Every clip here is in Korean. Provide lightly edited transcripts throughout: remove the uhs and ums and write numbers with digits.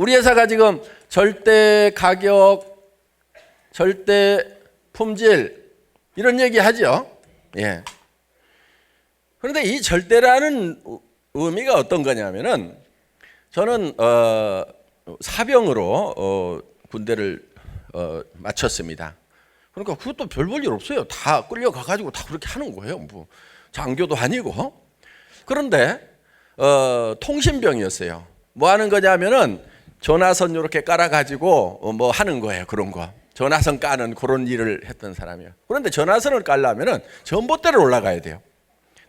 우리 회사가 지금 절대 가격, 절대 품질 이런 얘기 하죠. 예. 그런데 이 절대라는 의미가 어떤 거냐면은 저는 사병으로 군대를 마쳤습니다. 그러니까 그것도 별 볼 일 없어요. 다 끌려가 가지고 다 그렇게 하는 거예요. 뭐 장교도 아니고. 그런데 통신병이었어요. 뭐 하는 거냐면은 전화선 이렇게 깔아 가지고 뭐 하는 거예요. 그런 거. 전화선 까는 그런 일을 했던 사람이에요. 그런데 전화선을 깔려면은 전봇대를 올라가야 돼요.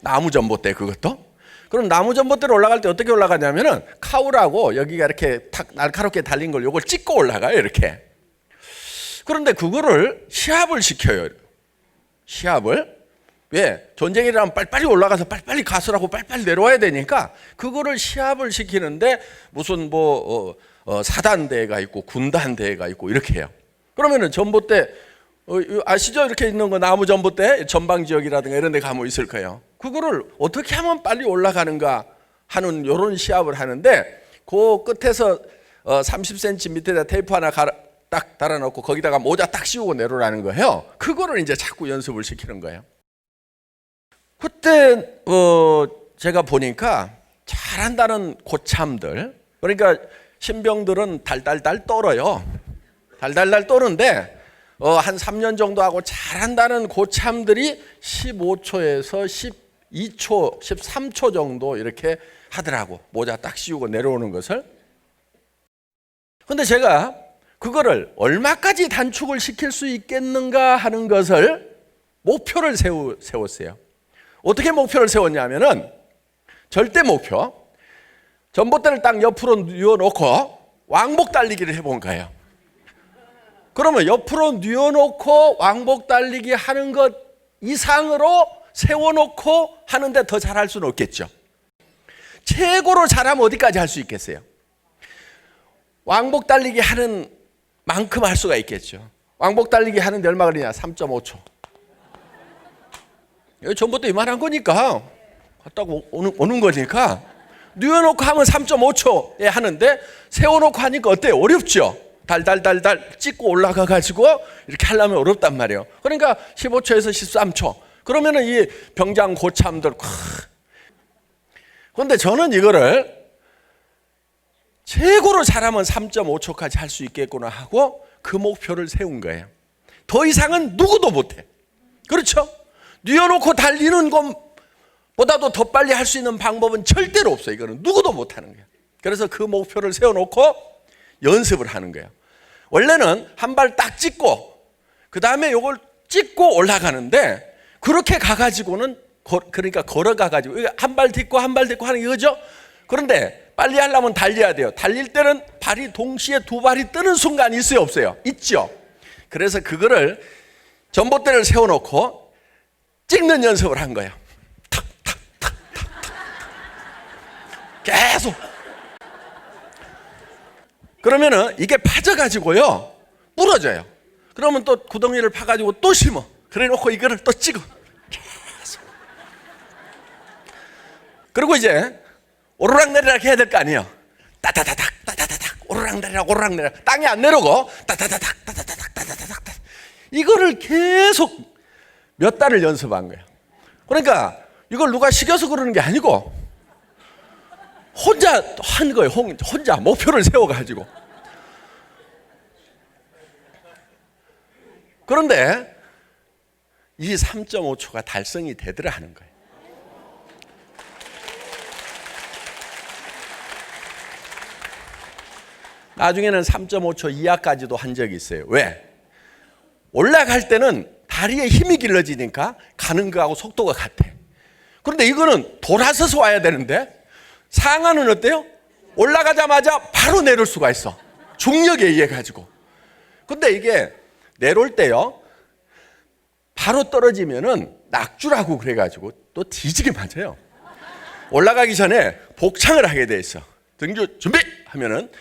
나무 전봇대 그것도. 그럼 나무 전봇대로 올라갈 때 어떻게 올라가냐면은 카우라고 여기가 이렇게 탁 날카롭게 달린 걸 요걸 찍고 올라가요. 이렇게. 그런데 그거를 시합을 시켜요. 시합을. 왜? 전쟁이라면 빨리빨리 올라가서 빨리빨리 가서라고 빨리빨리 내려와야 되니까 그거를 시합을 시키는데 무슨 뭐 사단대회가 있고 군단대회가 있고 이렇게 해요. 그러면은 전봇대 아시죠? 이렇게 있는 거 나무 전봇대 전방 지역이라든가 이런 데 가면 있을 거예요. 그거를 어떻게 하면 빨리 올라가는가 하는 이런 시합을 하는데 그 끝에서 30cm 밑에다 테이프 하나 딱 달아놓고 거기다가 모자 딱 씌우고 내려오라는 거예요. 그거를 이제 자꾸 연습을 시키는 거예요. 그때 제가 보니까 잘한다는 고참들, 그러니까 신병들은 달달달 떨어요. 달달달 떠는데 한 3년 정도 하고 잘한다는 고참들이 15초에서 12초, 13초 정도 이렇게 하더라고. 모자 딱 씌우고 내려오는 것을. 근데 제가 그거를 얼마까지 단축을 시킬 수 있겠는가 하는 것을 목표를 세웠어요. 어떻게 목표를 세웠냐면은 절대 목표. 전봇대를 딱 옆으로 뉘어놓고 왕복 달리기를 해본 거예요. 그러면 옆으로 뉘어놓고 왕복 달리기 하는 것 이상으로 세워놓고 하는데 더 잘할 수는 없겠죠. 최고로 잘하면 어디까지 할 수 있겠어요? 왕복 달리기 하는 만큼 할 수가 있겠죠. 왕복 달리기 하는데 얼마 걸리냐? 3.5초. 여기 전봇대 이만한 거니까 갔다가 오는 거니까 뉘어놓고 하면 3.5초에 하는데 세워놓고 하니까 어때요? 어렵죠? 달달달달 찍고 올라가 가지고 이렇게 하려면 어렵단 말이에요. 그러니까 15초에서 13초. 그러면은 이 병장 고참들 그런데 저는 이거를 최고로 잘하면 3.5초까지 할 수 있겠구나 하고 그 목표를 세운 거예요. 더 이상은 누구도 못해. 그렇죠? 뉘어놓고 달리는 것보다도 더 빨리 할 수 있는 방법은 절대로 없어요. 이거는 누구도 못하는 거예요. 그래서 그 목표를 세워놓고 연습을 하는 거예요. 원래는 한 발 딱 찍고 그 다음에 이걸 찍고 올라가는데 그렇게 가가지고는 그러니까 걸어가가지고 한 발 딛고 한 발 딛고 하는 이거죠. 그런데 빨리 하려면 달려야 돼요. 달릴 때는 발이 동시에 두 발이 뜨는 순간이 있어요, 없어요? 있죠. 그래서 그거를 전봇대를 세워놓고 찍는 연습을 한 거예요. 탁탁탁탁탁 계속. 그러면은 이게 파져가지고요 부러져요. 그러면 또 구덩이를 파가지고 또 심어. 그래놓고 이거를 또 찍어. 계속. 그리고 이제 오르락내리락 해야 될 거 아니에요. 따다다닥 따다다닥 오르락내리락 오르락내리락 땅에 안 내려고 따다다닥 따다다닥 따다다닥 이거를 계속 몇 달을 연습한 거예요. 그러니까 이걸 누가 시켜서 그러는 게 아니고 혼자 한 거예요. 혼자 목표를 세워가지고. 그런데 이 3.5초가 달성이 되더라 하는 거예요. 나중에는 3.5초 이하까지도 한 적이 있어요. 왜? 올라갈 때는 다리에 힘이 길러지니까 가는 거하고 속도가 같아. 그런데 이거는 돌아서서 와야 되는데 상하는 어때요? 올라가자마자 바로 내려올 수가 있어. 중력에 의해 가지고. 근데 이게 내려올 때요 바로 떨어지면은 낙주라고 그래가지고 또 뒤지게 맞아요. 올라가기 전에 복창을 하게 돼 있어. 등주 준비 하면은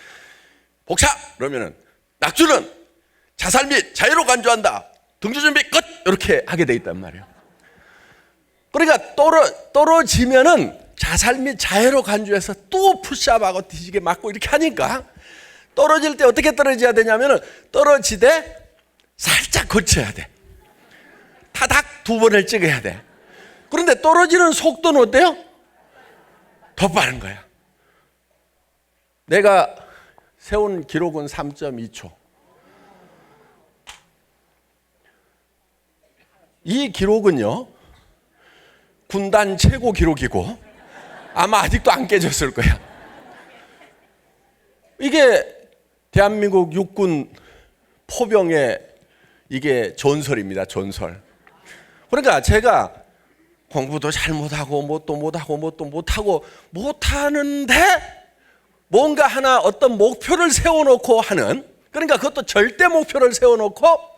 복창 그러면은 낙주는 자살 및 자유로 간주한다. 등주 준비 끝 이렇게 하게 돼 있단 말이에요. 그러니까 떨어지면은 자살 및 자해로 간주해서 또 푸시업하고 뒤지게 맞고 이렇게 하니까 떨어질 때 어떻게 떨어져야 되냐면은 떨어지되 살짝 거쳐야 돼. 타닥 2번을 찍어야 돼. 그런데 떨어지는 속도는 어때요? 더 빠른 거야. 내가 세운 기록은 3.2초. 이 기록은요, 군단 최고 기록이고 아마 아직도 안 깨졌을 거야. 이게 대한민국 육군 포병의 이게 전설입니다. 전설. 그러니까 제가 공부도 잘 못하고 뭣도 못하고 뭣도 못하고 못하는데 뭔가 하나 어떤 목표를 세워놓고 하는, 그러니까 그것도 절대 목표를 세워놓고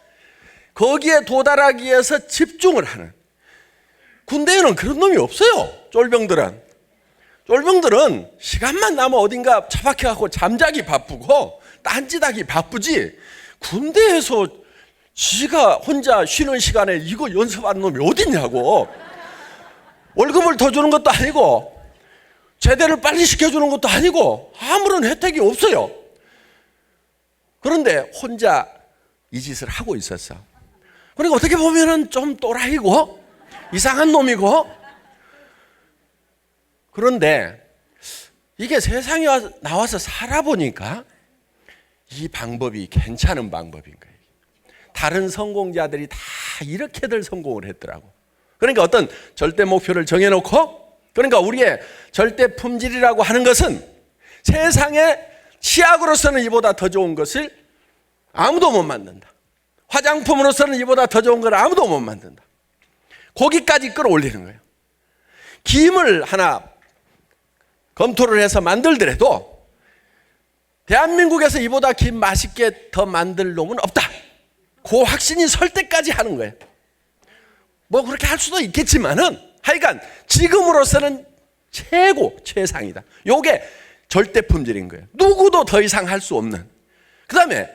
거기에 도달하기 위해서 집중을 하는. 군대에는 그런 놈이 없어요. 쫄병들은 시간만 나면 어딘가 처박혀갖고 잠자기 바쁘고 딴짓하기 바쁘지, 군대에서 지가 혼자 쉬는 시간에 이거 연습하는 놈이 어딨냐고. 월급을 더 주는 것도 아니고 제대를 빨리 시켜주는 것도 아니고 아무런 혜택이 없어요. 그런데 혼자 이 짓을 하고 있었어. 그러니까 어떻게 보면은 좀 또라이고 이상한 놈이고, 그런데 이게 세상에 나와서 살아보니까 이 방법이 괜찮은 방법인 거예요. 다른 성공자들이 다 이렇게들 성공을 했더라고. 그러니까 어떤 절대 목표를 정해놓고, 그러니까 우리의 절대 품질이라고 하는 것은 세상에 치약으로서는 이보다 더 좋은 것을 아무도 못 만든다. 화장품으로서는 이보다 더 좋은 걸 아무도 못 만든다. 거기까지 끌어올리는 거예요. 김을 하나 검토를 해서 만들더라도 대한민국에서 이보다 김 맛있게 더 만들 놈은 없다. 그 확신이 설 때까지 하는 거예요. 뭐 그렇게 할 수도 있겠지만은 하여간 지금으로서는 최상이다. 요게 절대 품질인 거예요. 누구도 더 이상 할 수 없는. 그 다음에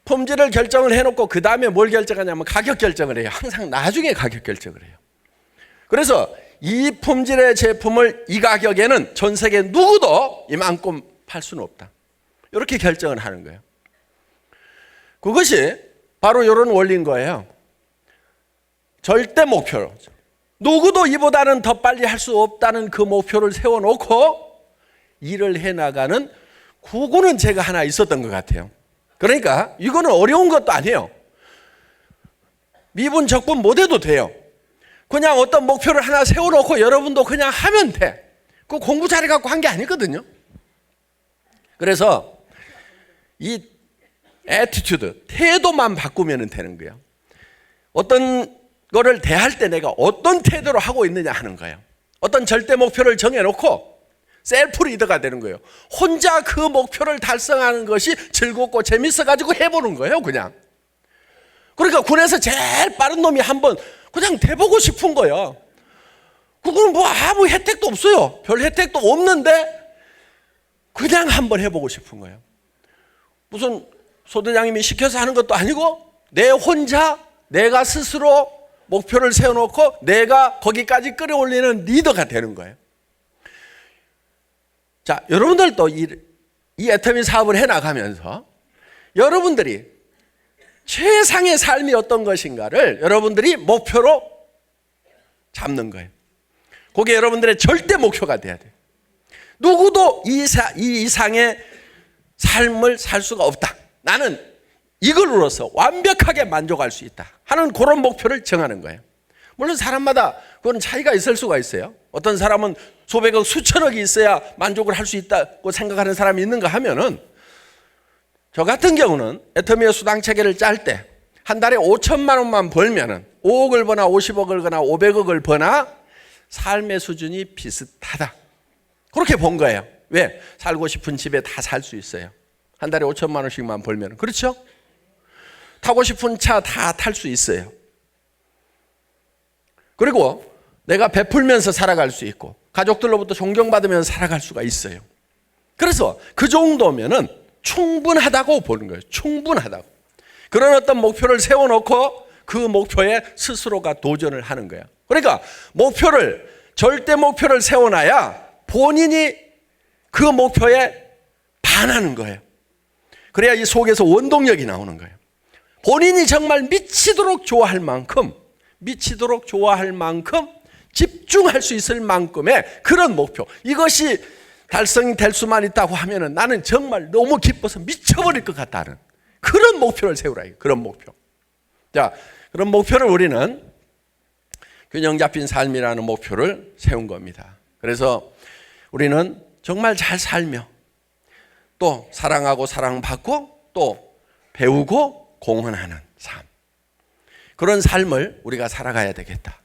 품질을 결정을 해놓고 그 다음에 뭘 결정하냐면 가격 결정을 해요. 항상 나중에 가격 결정을 해요. 그래서 이 품질의 제품을 이 가격에는 전 세계 누구도 이만큼 팔 수는 없다. 이렇게 결정을 하는 거예요. 그것이 바로 이런 원리인 거예요. 절대 목표로 누구도 이보다는 더 빨리 할 수 없다는 그 목표를 세워놓고 일을 해나가는, 그거는 제가 하나 있었던 것 같아요. 그러니까 이거는 어려운 것도 아니에요. 미분 적분 못 해도 돼요. 그냥 어떤 목표를 하나 세워놓고 여러분도 그냥 하면 돼. 그 공부 잘해갖고 한 게 아니거든요. 그래서 이 애티튜드, 태도만 바꾸면 되는 거예요. 어떤 거를 대할 때 내가 어떤 태도로 하고 있느냐 하는 거예요. 어떤 절대 목표를 정해놓고 셀프 리더가 되는 거예요. 혼자 그 목표를 달성하는 것이 즐겁고 재밌어가지고 해보는 거예요, 그냥. 그러니까 군에서 제일 빠른 놈이 한번 그냥 돼보고 싶은 거예요. 그거는 뭐 아무 혜택도 없어요. 별 혜택도 없는데 그냥 한번 해보고 싶은 거예요. 무슨 소대장님이 시켜서 하는 것도 아니고 내 혼자 내가 스스로 목표를 세워놓고 내가 거기까지 끌어올리는 리더가 되는 거예요. 자, 여러분들도 이 애터미 사업을 해나가면서 여러분들이 최상의 삶이 어떤 것인가를 여러분들이 목표로 잡는 거예요. 그게 여러분들의 절대 목표가 돼야 돼요. 누구도 이 이상의 삶을 살 수가 없다. 나는 이걸로서 완벽하게 만족할 수 있다 하는 그런 목표를 정하는 거예요. 물론 사람마다 그건 차이가 있을 수가 있어요. 어떤 사람은 수백억 수천억이 있어야 만족을 할 수 있다고 생각하는 사람이 있는가 하면은, 저 같은 경우는 애터미의 수당 체계를 짤 때 한 달에 5천만 원만 벌면은 5억을 버나 50억을 버나 500억을 버나 삶의 수준이 비슷하다. 그렇게 본 거예요. 왜? 살고 싶은 집에 다 살 수 있어요. 한 달에 5천만 원씩만 벌면. 그렇죠? 타고 싶은 차 다 탈 수 있어요. 그리고 내가 베풀면서 살아갈 수 있고 가족들로부터 존경받으면서 살아갈 수가 있어요. 그래서 그 정도면은 충분하다고 보는 거예요. 충분하다고. 그런 어떤 목표를 세워놓고 그 목표에 스스로가 도전을 하는 거예요. 그러니까 절대 목표를 세워놔야 본인이 그 목표에 반하는 거예요. 그래야 이 속에서 원동력이 나오는 거예요. 본인이 정말 미치도록 좋아할 만큼 집중할 수 있을 만큼의 그런 목표. 이것이 달성이 될 수만 있다고 하면은 나는 정말 너무 기뻐서 미쳐버릴 것 같다는 그런 목표를 세우라. 그런 목표. 자, 그런 목표를 우리는 균형 잡힌 삶이라는 목표를 세운 겁니다. 그래서 우리는 정말 잘 살며 또 사랑하고 사랑받고 또 배우고 공헌하는 삶. 그런 삶을 우리가 살아가야 되겠다.